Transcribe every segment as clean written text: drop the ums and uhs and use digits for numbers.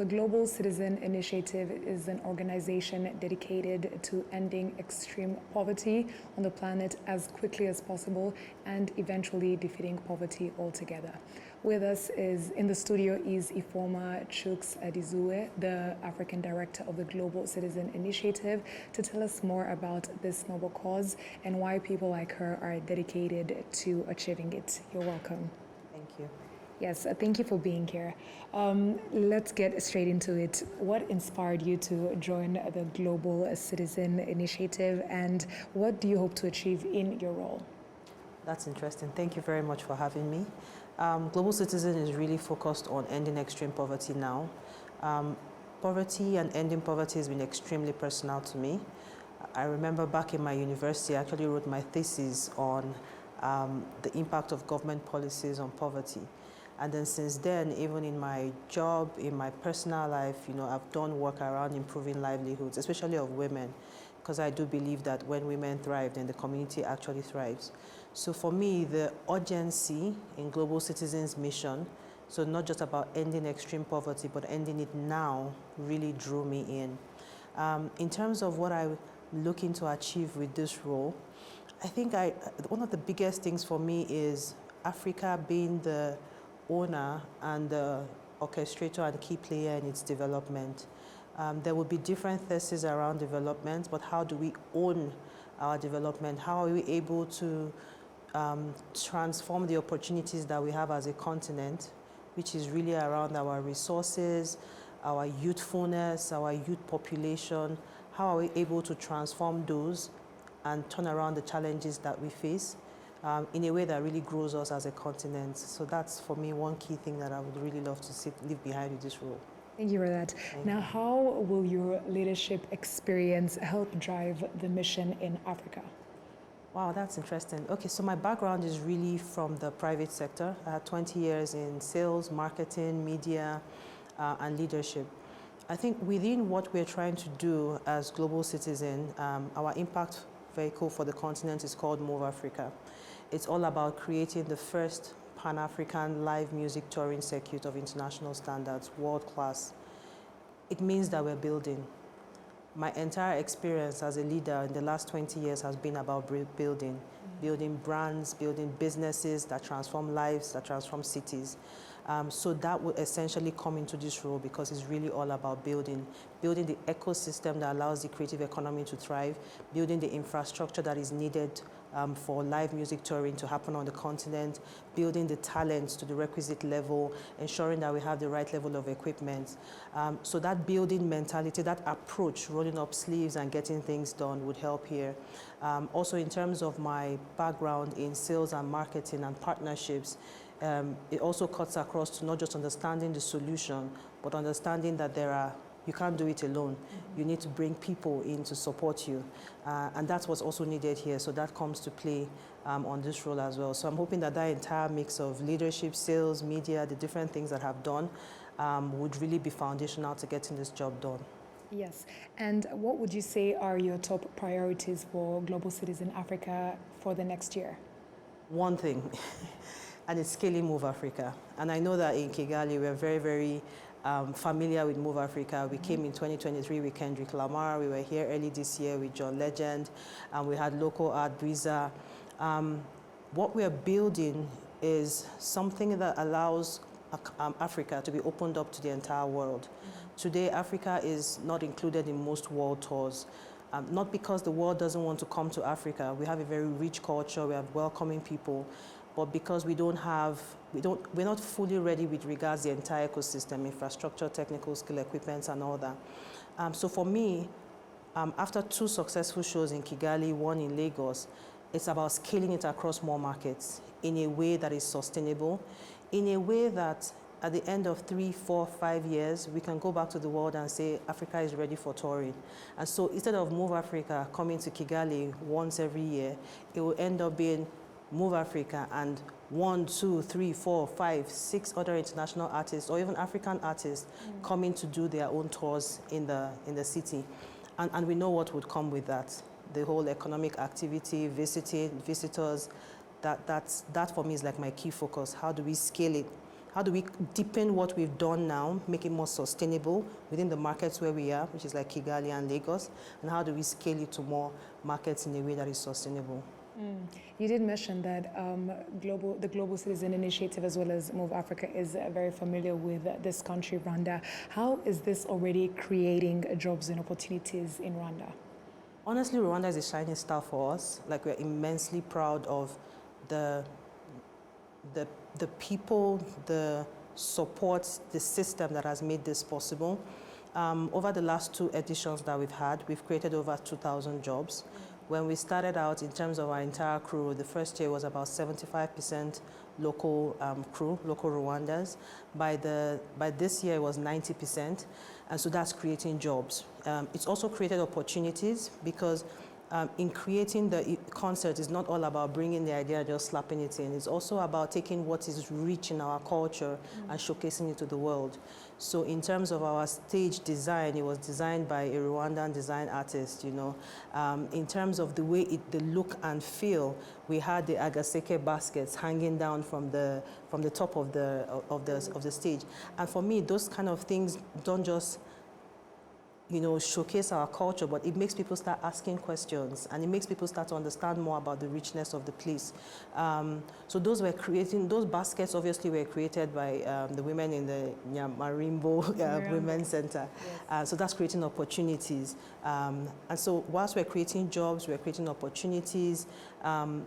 the Global Citizen Initiative is an organization dedicated to ending extreme poverty on the planet as quickly as possible and eventually defeating poverty altogether. With us in the studio is Ifeoma Chuks-Adizue, the African Director of the Global Citizen Initiative, to tell us more about this noble cause and why people like her are dedicated to achieving it. You're welcome. Thank you. Yes, thank you for being here. Let's get straight into it. What inspired you to join the Global Citizen Initiative, and what do you hope to achieve in your role? That's interesting. Thank you very much for having me. Global Citizen is really focused on ending extreme poverty now. Poverty and ending poverty has been extremely personal to me. I remember back in my university, I actually wrote my thesis on the impact of government policies on poverty. And then since then, even in my job, in my personal life, I've done work around improving livelihoods, especially of women, because I do believe that when women thrive, then the community actually thrives. So for me, the urgency in Global Citizen's mission, so not just about ending extreme poverty, but ending it now, really drew me in. In terms of what I'm looking to achieve with this role, I think one of the biggest things for me is Africa being the owner and the orchestrator and key player in its development. There will be different theses around development, but how do we own our development? How are we able to transform the opportunities that we have as a continent, which is really around our resources, our youthfulness, our youth population? How are we able to transform those and turn around the challenges that we face in a way that really grows us as a continent? So that's, for me, one key thing that I would really love to leave behind with this role. Thank you for that. Now, how will your leadership experience help drive the mission in Africa? Wow, that's interesting. Okay, so my background is really from the private sector. I had 20 years in sales, marketing, media, and leadership. I think within what we're trying to do as Global Citizen, our impact vehicle for the continent is called Move Africa. It's all about creating the first Pan-African live music touring circuit of international standards, world class. It means that we're building. My entire experience as a leader in the last 20 years has been about building brands, building businesses that transform lives, that transform cities. So that will essentially come into this role because it's really all about building the ecosystem that allows the creative economy to thrive, building the infrastructure that is needed for live music touring to happen on the continent, building the talents to the requisite level, ensuring that we have the right level of equipment. So that building mentality, that approach, rolling up sleeves and getting things done would help here. Also, in terms of my background in sales and marketing and partnerships, it also cuts across to not just understanding the solution, but understanding that you can't do it alone. You need to bring people in to support you. And that's what's also needed here. So that comes to play on this role as well. So I'm hoping that entire mix of leadership, sales, media, the different things that I've done would really be foundational to getting this job done. Yes. And what would you say are your top priorities for Global Citizen Africa for the next year? One thing, and it's scaling Move Africa. And I know that in Kigali, we're very, very familiar with Move Africa. We came in 2023 with Kendrick Lamar. We were here early this year with John Legend, and we had local art, Breeza. What we are building is something that allows Africa to be opened up to the entire world. Today, Africa is not included in most world tours. Not because the world doesn't want to come to Africa. We have a very rich culture. We have welcoming people. But because we're not fully ready with regards to the entire ecosystem, infrastructure, technical skill, equipment, and all that. So for me, after 2 successful shows in Kigali, 1 in Lagos, it's about scaling it across more markets in a way that is sustainable, in a way that at the end of 3, 4, 5 years, we can go back to the world and say Africa is ready for touring. And so instead of Move Africa coming to Kigali once every year, it will end up being Move Africa and 1, 2, 3, 4, 5, 6 other international artists or even African artists coming to do their own tours in the city. And we know what would come with that. The whole economic activity, visitors, that for me is like my key focus. How do we scale it how do we deepen what we've done now, make it more sustainable within the markets where we are, which is like Kigali and Lagos, and how do we scale it to more markets in a way that is sustainable? You did mention that the Global Citizen Initiative as well as Move Africa is very familiar with this country, Rwanda. How is this already creating jobs and opportunities in Rwanda? Honestly, Rwanda is a shining star for us. Like, we're immensely proud of the people, the support, the system that has made this possible. Over the last 2 editions that we've had, we've created over 2,000 jobs. When we started out, in terms of our entire crew, the first year was about 75% local crew, local Rwandans. By this year, it was 90%, and so that's creating jobs. It's also created opportunities because in creating the concert, it's not all about bringing the idea and just slapping it in. It's also about taking what is rich in our culture and showcasing it to the world. So in terms of our stage design, it was designed by a Rwandan design artist, you know. In terms of the way the look and feel, we had the agaseke baskets hanging down from the top of the stage. And for me, those kind of things don't just, you know, showcase our culture, but it makes people start asking questions, and it makes people start to understand more about the richness of the place. So those baskets obviously were created by the women in the Nyamarimbo Women's Center. Yes. So that's creating opportunities. And so whilst we're creating jobs, we're creating opportunities. In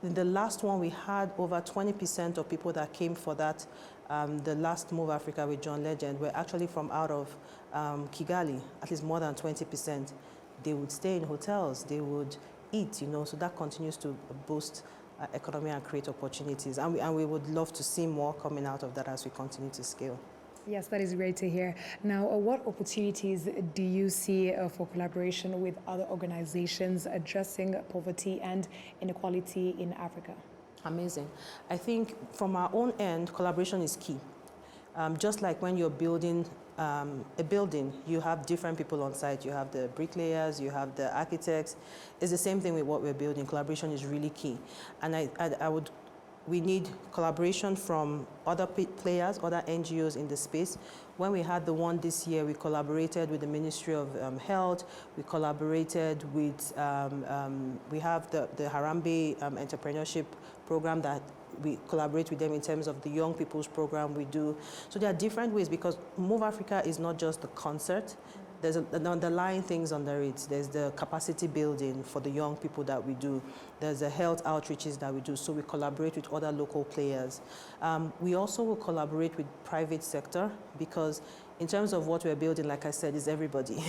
the last one, we had over 20% of people that came for that. The last Move Africa with John Legend were actually from out of Kigali, at least more than 20%. They would stay in hotels, they would eat, you know, so that continues to boost economy and create opportunities. And we would love to see more coming out of that as we continue to scale. Yes, that is great to hear. Now, what opportunities do you see for collaboration with other organizations addressing poverty and inequality in Africa? Amazing. I think from our own end, collaboration is key. Just like when you're building a building, you have different people on site. You have the bricklayers, you have the architects. It's the same thing with what we're building. Collaboration is really key. And we need collaboration from other players, other NGOs in the space. When we had the one this year, we collaborated with the Ministry of Health. We collaborated with, we have the Harambee Entrepreneurship Program that we collaborate with them in terms of the young people's program we do. So there are different ways, because Move Africa is not just the concert. There's an underlying things under it. There's the capacity building for the young people that we do. There's the health outreaches that we do. So we collaborate with other local players. We also will collaborate with private sector, because in terms of what we're building, like I said, is everybody.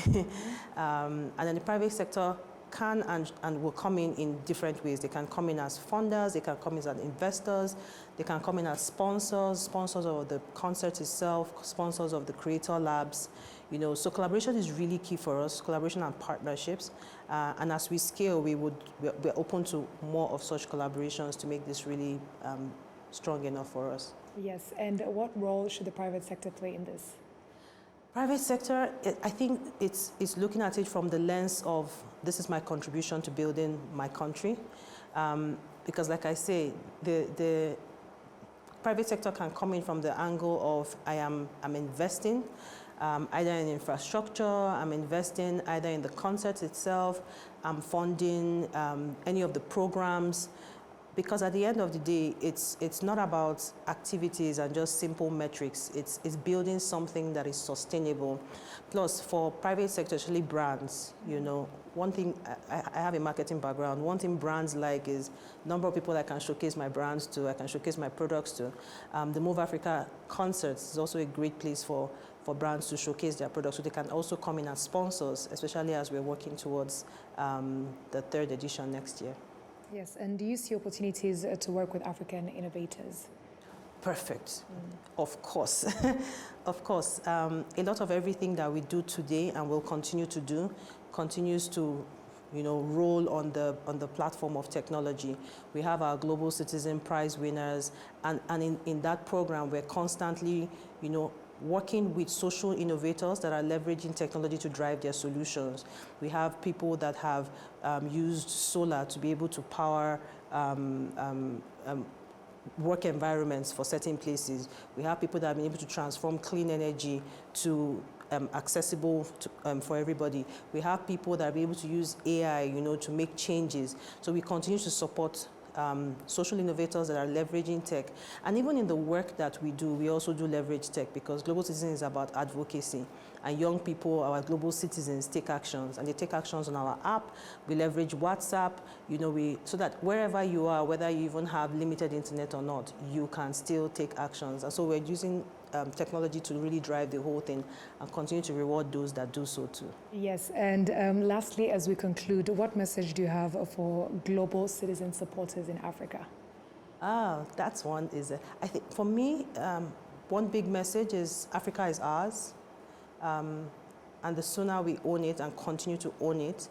And then the private sector can and will come in different ways. They can come in as funders, they can come in as investors, they can come in as sponsors of the concert itself, sponsors of the creator labs. You know, so collaboration is really key for us, collaboration and partnerships. And as we scale, we're open to more of such collaborations to make this really strong enough for us. Yes, and what role should the private sector play in this? Private sector, I think it's looking at it from the lens of, this is my contribution to building my country. Because like I say, the private sector can come in from the angle of, I'm investing, either in infrastructure, I'm investing either in the concert itself, I'm funding any of the programs. Because at the end of the day, it's not about activities and just simple metrics. It's building something that is sustainable. Plus, for private sector, especially brands, you know, one thing, I have a marketing background. One thing brands like is number of people I can showcase my brands to, I can showcase my products to. The Move Africa concerts is also a great place for brands to showcase their products. So they can also come in as sponsors, especially as we're working towards the 3rd edition next year. Yes, and do you see opportunities to work with African innovators? Perfect. Of course. Of course. A lot of everything that we do today and will continue to do continues to, you know, roll on the platform of technology. We have our Global Citizen Prize winners, and in that program, we're constantly, you know, working with social innovators that are leveraging technology to drive their solutions. We have people that have used solar to be able to power work environments for certain places. We have people that have been able to transform clean energy to accessible for everybody. We have people that are able to use AI, to make changes. So we continue to support social innovators that are leveraging tech. And even in the work that we do, we also do leverage tech, because Global Citizen is about advocacy. And young people, our global citizens, take actions. And they take actions on our app. We leverage WhatsApp, so that wherever you are, whether you even have limited internet or not, you can still take actions. And so we're using technology to really drive the whole thing and continue to reward those that do so too. Yes, and lastly, as we conclude, what message do you have for global citizen supporters in Africa? That's one. I think for me, one big message is Africa is ours. And the sooner we own it and continue to own it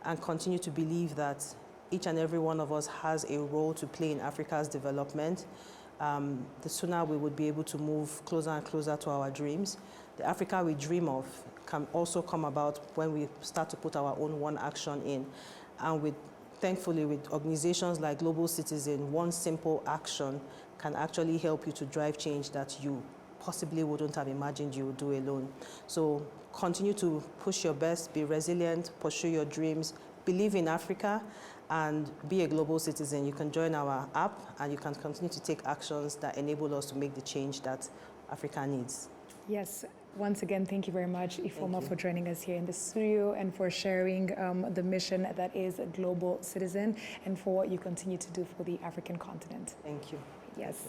and continue to believe that each and every one of us has a role to play in Africa's development, the sooner we would be able to move closer and closer to our dreams. The Africa we dream of can also come about when we start to put our own one action in. And thankfully, with organizations like Global Citizen, one simple action can actually help you to drive change that you possibly wouldn't have imagined you would do alone. So continue to push your best, be resilient, pursue your dreams, believe in Africa, and be a global citizen. You can join our app and you can continue to take actions that enable us to make the change that Africa needs. Yes. Once again, thank you very much, Ifeoma, for joining us here in the studio and for sharing the mission that is a Global Citizen and for what you continue to do for the African continent. Thank you. Yes.